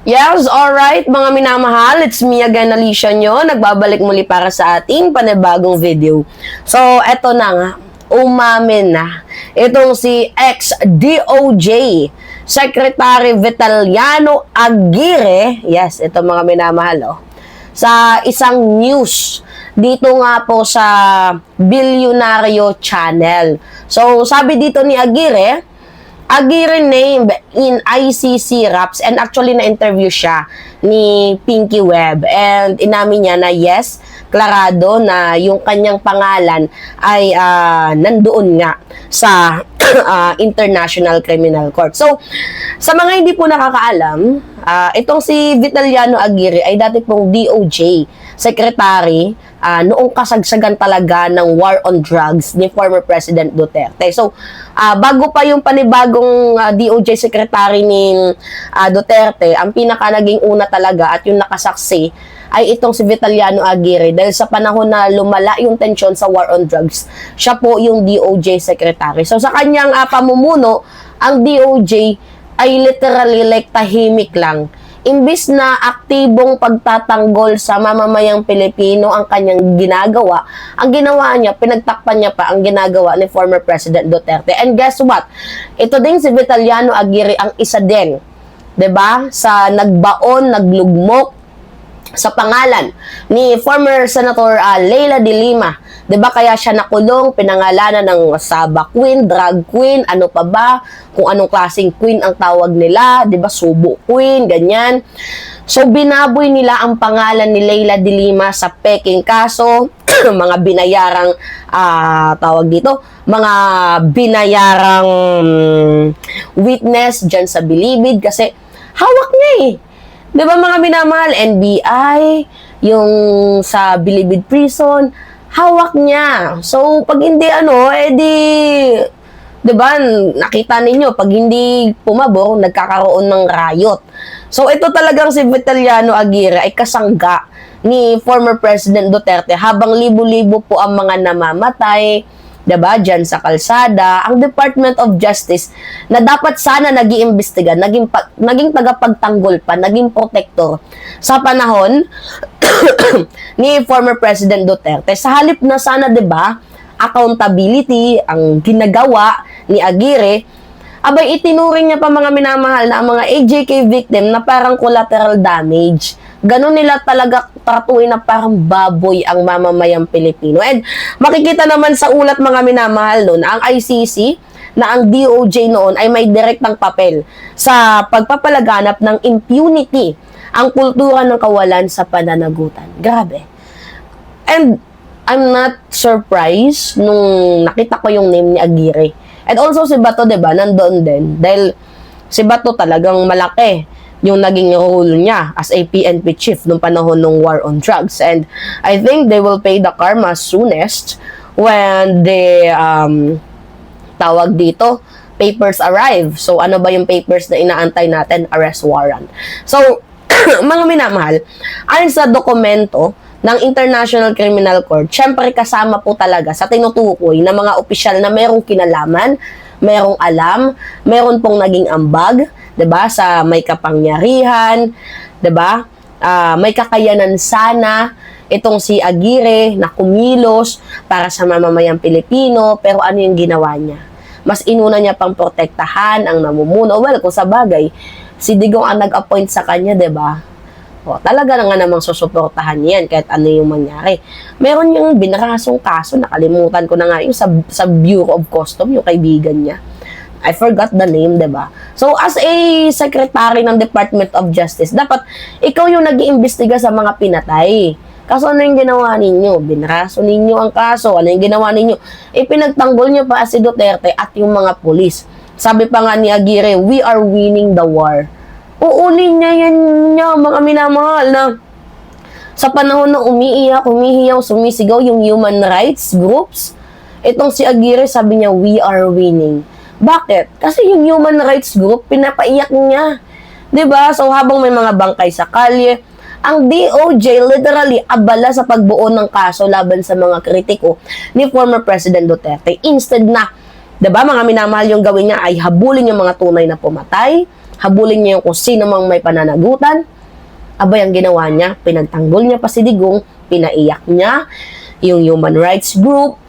Yes, alright mga minamahal, it's me again, Alicia nyo. Nagbabalik muli para sa ating panibagong video. So, eto na nga, umamin na itong si ex-DOJ Secretary Vitaliano Aguirre, yes, ito mga minamahal, sa isang news dito nga po sa Bilyonaryo Channel. So, sabi dito ni Aguirre named in ICC Raps, and actually na-interview siya ni Pinky Webb, and inamin niya na yes, klarado na yung kanyang pangalan ay nandoon nga sa International Criminal Court. So, sa mga hindi po nakakaalam, itong si Vitaliano Aguirre ay dati pong DOJ Secretary noong kasagsagan talaga ng war on drugs ni former President Duterte. So, bago pa yung panibagong DOJ Secretary ni Duterte, ang pinaka naging una talaga at yung nakasaksi ay itong si Vitaliano Aguirre, dahil sa panahon na lumala yung tensyon sa war on drugs, siya po yung DOJ Secretary. So, sa kanyang pamumuno, ang DOJ ay literally like tahimik lang. Imbis na aktibong pagtatanggol sa mamamayang Pilipino ang kanyang ginagawa, ang ginawa niya, pinagtakpan niya pa ang ginagawa ni former President Duterte. And guess what? Ito din si Vitaliano Aguirre ang isa din, 'di ba? Sa nagbaon, naglugmok sa pangalan ni former Senator Leila de Lima. 'Di ba kaya siya nakulong, pinangalanan ng Saba Queen, Drag Queen, ano pa ba, kung anong klaseng queen ang tawag nila, 'di ba, Subo Queen, ganyan. So binaboy nila ang pangalan ni Leila de Lima sa peking kaso, mga binayarang tawag dito, mga binayarang witness diyan sa Bilibid kasi hawak niya eh. 'Di ba mga minamahal, NBI, yung sa Bilibid Prison, hawak niya. So, pag hindi edi, 'di ba, nakita ninyo, pag hindi pumabor, nagkakaroon ng riot. So, ito talagang si Vitaliano Aguirre ay kasangga ni former President Duterte habang libo-libo po ang mga namamatay, 'di ba, diyan sa kalsada. Ang Department of Justice na dapat sana nag-iimbestiga, naging tagapagtanggol pa, naging protector sa panahon ni former President Duterte. Sa halip na sana, 'di ba, accountability ang ginagawa ni Aguirre, abay itinuring niya pa mga minamahal na ang mga AJK victim na parang collateral damage. Ganon nila talaga tratuin na parang baboy ang mamamayang Pilipino. And makikita naman sa ulat mga minamahal noon, ang ICC na ang DOJ noon ay may direktang papel sa pagpapalaganap ng impunity, ang kultura ng kawalan sa pananagutan. Grabe. And I'm not surprised nung nakita ko yung name ni Aguirre. And also si Bato, 'di ba, nandoon din dahil si Bato talagang malaki yung naging role niya as a PNP chief nung panahon ng war on drugs. And I think they will pay the karma soonest when the tawag dito, papers arrive. So, ano ba yung papers na inaantay natin? Arrest warrant. So, mga minamahal, ayon sa dokumento ng International Criminal Court, syempre kasama po talaga sa tinutukoy ng mga opisyal na merong kinalaman, merong alam, meron pong naging ambag, 'di ba, sa may kapangyarihan, 'di ba? May kakayanan sana itong si Aguirre na kumilos para sa mamamayang Pilipino, pero ano yung ginawa niya? Mas inuna niya pang protektahan ang namumuno. Well, kung sa bagay, si Digong ang nag-appoint sa kanya, 'di ba? Talaga na nga namang susuportahan yan kahit ano yung mangyari. Meron yung binarasong kaso, nakalimutan ko na nga yung sa Bureau of Custom, yung kaibigan niya. I forgot the name, 'di ba? So, as a secretary ng Department of Justice, dapat ikaw yung nag-iimbestiga sa mga pinatay. Kaso ano yung ginawa ninyo? Binaraso ninyo ang kaso. Ano yung ginawa ninyo? Pinagtanggol nyo pa si Duterte at yung mga pulis. Sabi pa nga ni Aguirre, we are winning the war. Uulin niya yan niya, mga minamahal, na sa panahon na umiiyak, humihiyaw, sumisigaw yung human rights groups, itong si Aguirre sabi niya, we are winning. Bakit? Kasi yung human rights group, pinapaiyak niya. 'Di ba? So habang may mga bangkay sa kalye, ang DOJ literally abala sa pagbuo ng kaso laban sa mga kritiko ni former President Duterte. Instead na, 'di ba, mga minamahal, yung gawin niya ay habulin yung mga tunay na pumatay, habulin niya yung kung sino mang may pananagutan. Abay, ang ginawa niya, pinagtanggol niya pa si Digong, pinaiyak niya yung human rights group,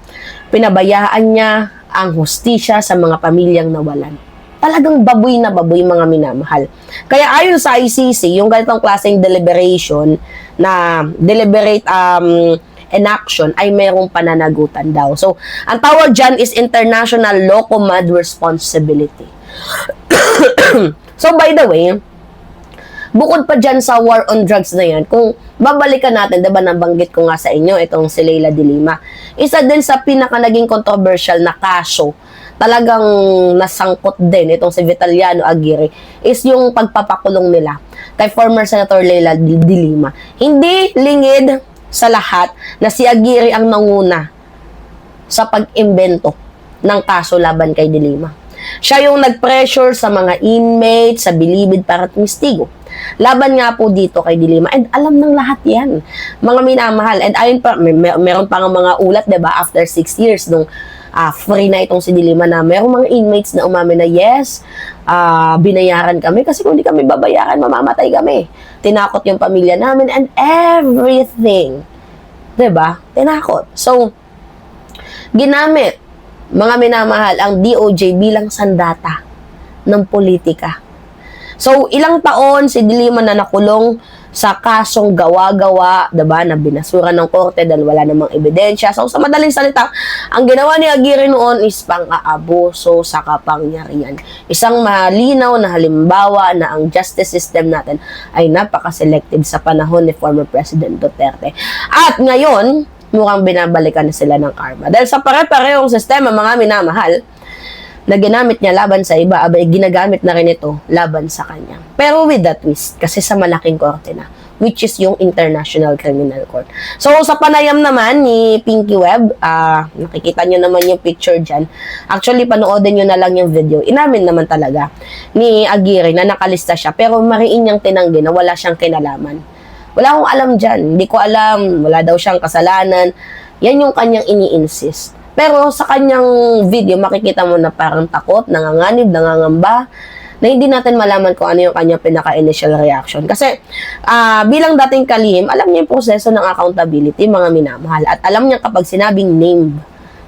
pinabayaan niya ang hustisya sa mga pamilyang nawalan. Talagang baboy na baboy, mga minamahal. Kaya ayon sa ICC, yung ganitong klaseng deliberation na deliberate inaction ay mayroong pananagutan daw. So, ang tawag dyan is International Law Command Responsibility. So, by the way, bukod pa dyan sa war on drugs na yan, kung babalikan natin, diba nabanggit ko nga sa inyo, itong si Leila de Lima, isa din sa pinaka naging controversial na kaso, talagang nasangkot din itong si Vitaliano Aguirre, is yung pagpapakulong nila kay former Senator Leila de Lima. Hindi lingid sa lahat na si Aguirre ang nanguna sa pag-imbento ng kaso laban kay de Lima. Siya yung nag-pressure sa mga inmates, sa bilibid para tumistigo. Laban nga po dito kay de Lima. And alam ng lahat yan, mga minamahal. And ayun pa, meron pa nga mga ulat, diba, after 6 years, nung free na itong si de Lima, na merong mga inmates na umamin na, yes, binayaran kami kasi kung di kami babayaran, mamamatay kami. Tinakot yung pamilya namin and everything. Diba? Tinakot. So, ginamit, mga minamahal, ang DOJ bilang sandata ng politika. So, ilang taon si de Lima na nakulong sa kasong gawa-gawa, diba, na binasura ng korte dahil wala namang ebidensya. So, sa madaling salita, ang ginawa ni Aguirre noon is pang-aabuso sa kapangyarihan. Isang malinaw na halimbawa na ang justice system natin ay napaka-selective sa panahon ni former President Duterte. At ngayon, mukhang binabalikan na sila ng karma. Dahil sa pare-parehong sistema, mga minamahal, na ginamit niya laban sa iba, abay ginagamit na rin ito laban sa kanya. Pero with that twist, kasi sa malaking korte na, which is yung International Criminal Court. So, sa panayam naman ni Pinky Webb, nakikita nyo naman yung picture dyan. Actually, panoodin nyo na lang yung video. Inamin naman talaga ni Aguirre na nakalista siya, pero mariin niyang tinanggi na wala siyang kinalaman. Wala akong alam dyan. Hindi ko alam. Wala daw siyang kasalanan. Yan yung kanyang ini-insist. Pero sa kanyang video, makikita mo na parang takot, nanganganib, nangangamba, na hindi natin malaman kung ano yung kanyang pinaka-initial reaction. Kasi bilang dating kalihim, alam niya yung proseso ng accountability, mga minamahal. At alam niya kapag sinabing named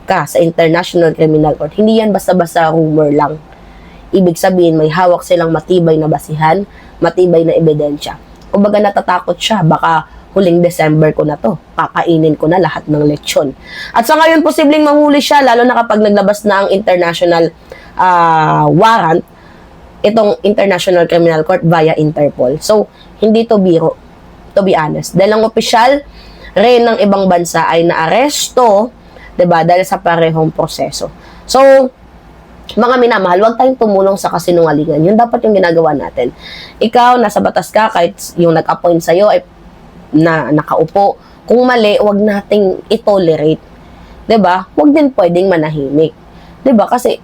ka sa International Criminal Court, hindi yan basta-basta rumor lang. Ibig sabihin, may hawak silang matibay na basihan, matibay na ebidensya. Kumbaga natatakot siya, baka huling December ko na to, kakainin ko na lahat ng lechon. At sa ngayon, posibleng manghuli siya, lalo na kapag naglabas na ang international warrant, itong International Criminal Court via Interpol. So, hindi to biro, to be honest. Dahil ang opisyal rin ng ibang bansa ay naaresto, diba, dahil sa parehong proseso. So, mga minamahal, huwag tayong tumulong sa kasinungalingan. Yun dapat yung ginagawa natin. Ikaw, nasa batas ka, kahit yung nag-appoint sa'yo ay na nakaupo. Kung mali, huwag nating itolerate. 'Di ba? Huwag din pwedeng manahimik. 'Di ba? Kasi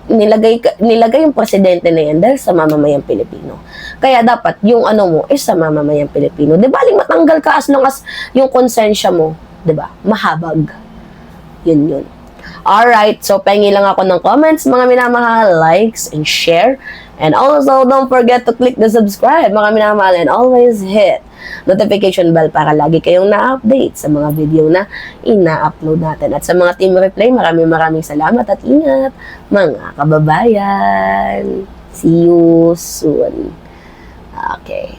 nilagay yung presidente na yan dahil sa mamamayang Pilipino. Kaya dapat yung ano mo is sa mamamayang Pilipino. 'Di ba? Aling matanggal ka as long as yung konsensya mo, 'di ba? Mahabag. Yun. Alright, so pengi lang ako ng comments, mga minamahal, likes and share. And also, don't forget to click the subscribe, mga minamahal, and always hit notification bell para lagi kayong na-update sa mga video na ina-upload natin. At sa mga Team Replay, maraming salamat at ingat, mga kababayan. See you soon. Okay.